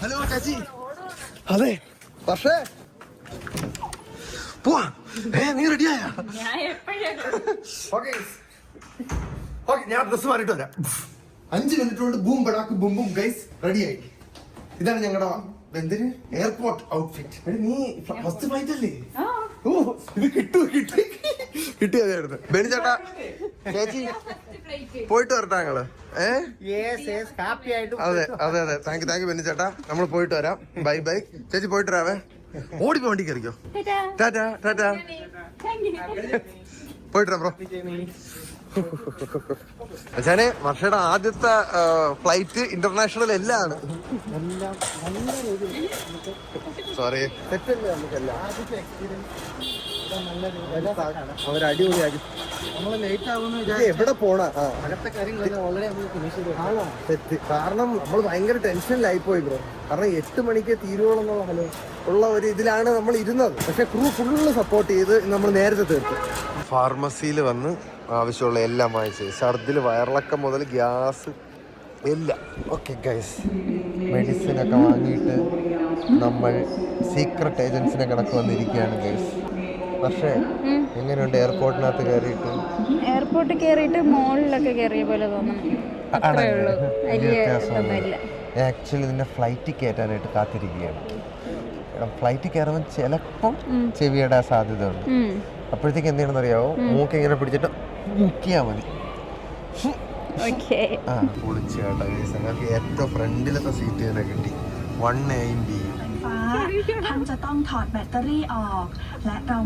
Hello ചേച്ചി. അതെ പക്ഷേ പോവാ. നീ റെഡിയായ? ഞാൻ ഡ്രസ് മാറിയിട്ട് വരാം. 5 മിനിറ്റ് കൊണ്ട് ബൂം ബടാക്ക് ബൂം ബൂം ഗൈസ് റെഡിയായി. ഇതാണ് ഞങ്ങളുടെ എന്തിന് എയർപോർട്ട് ഔട്ട്ഫിറ്റ്. നീ ഫസ്റ്റ് ഫ്ലൈറ്റ് അല്ലേ? ഓ ഇത് കിട്ടിയതായിരുന്നു. ബെനി ചേട്ടാ ചേച്ചി പോയിട്ട് വരട്ടെ ഞങ്ങള്. അതെ അതെ അതെ താങ്ക് യു ബെനി ചേട്ടാ. നമ്മൾ പോയിട്ട് വരാം. ബൈ ബൈ ചേച്ചി. പോയിട്ട് വരാവേ. ഓടിപ്പോ വണ്ടി കയറിക്കോ. ടാറ്റാ ടാറ്റാ. പോയിട്ട് വരാം ബ്രോ. പക്ഷേ വർഷയുടെ ആദ്യത്തെ ഫ്ലൈറ്റ് ഇന്റർനാഷണൽ എല്ലാം ആണ്. സോറി അവരടിപൊളിയാക്കി. എവിടെ പോണ കാരണം നമ്മൾ ഭയങ്കര ടെൻഷനിലായിപ്പോയി ബ്രോ. കാരണം 8 മണിക്ക് തീരുവോളെന്നുള്ള ഉള്ള ഒരു ഇതിലാണ് നമ്മൾ ഇരുന്നത്. പക്ഷെ ക്രൂ ഫുള്ള് സപ്പോർട്ട് ചെയ്ത് നമ്മൾ നേരത്തെ തീർത്തു. ഫാർമസിയിൽ വന്ന് ആവശ്യമുള്ള എല്ലാം വാങ്ങിച്ച് ഛർദിൽ വയറിളക്കം മുതൽ ഗ്യാസ് എല്ലാം. ഓക്കെ ഗൈസ് മെഡിസിനൊക്കെ വാങ്ങിയിട്ട് നമ്മൾ സീക്രട്ട് ഏജൻസിനെ കണക്ക് വന്നിരിക്കുകയാണ് ഗൈസ്. പക്ഷേ എങ്ങനെയുണ്ട് എയർപോർട്ടിനകത്ത് കയറിയിട്ട്? എയർപോർട്ടിൽ കയറിയിട്ട് മോളിലൊക്കെ കയറിയ പോലെ തോന്നുന്നു. ആക്ച്വലി ഇതിന്റെ ഫ്ലൈറ്റിൽ കയറ്റാനായിട്ട് കാത്തിരിക്കുകയാണ്. ഫ്ലൈറ്റിൽ കയറുമ്പോൾ ചിലപ്പം ചെവിയുടെ സാധ്യത ഉണ്ട്. അപ്പോഴത്തേക്ക് എന്ത് അറിയാവോ? മൂക്ക് ഇങ്ങനെ പിടിച്ചിട്ട് മുക്കിയാ മതി. പൊളിച്ച് കേട്ടോ. ഞങ്ങൾക്ക് ഏറ്റവും ഫ്രണ്ടിലത്തെ സീറ്റ് തന്നെ കിട്ടി. 1A ท่านจะต้องถอดแบตเตอรี่ออกและเรา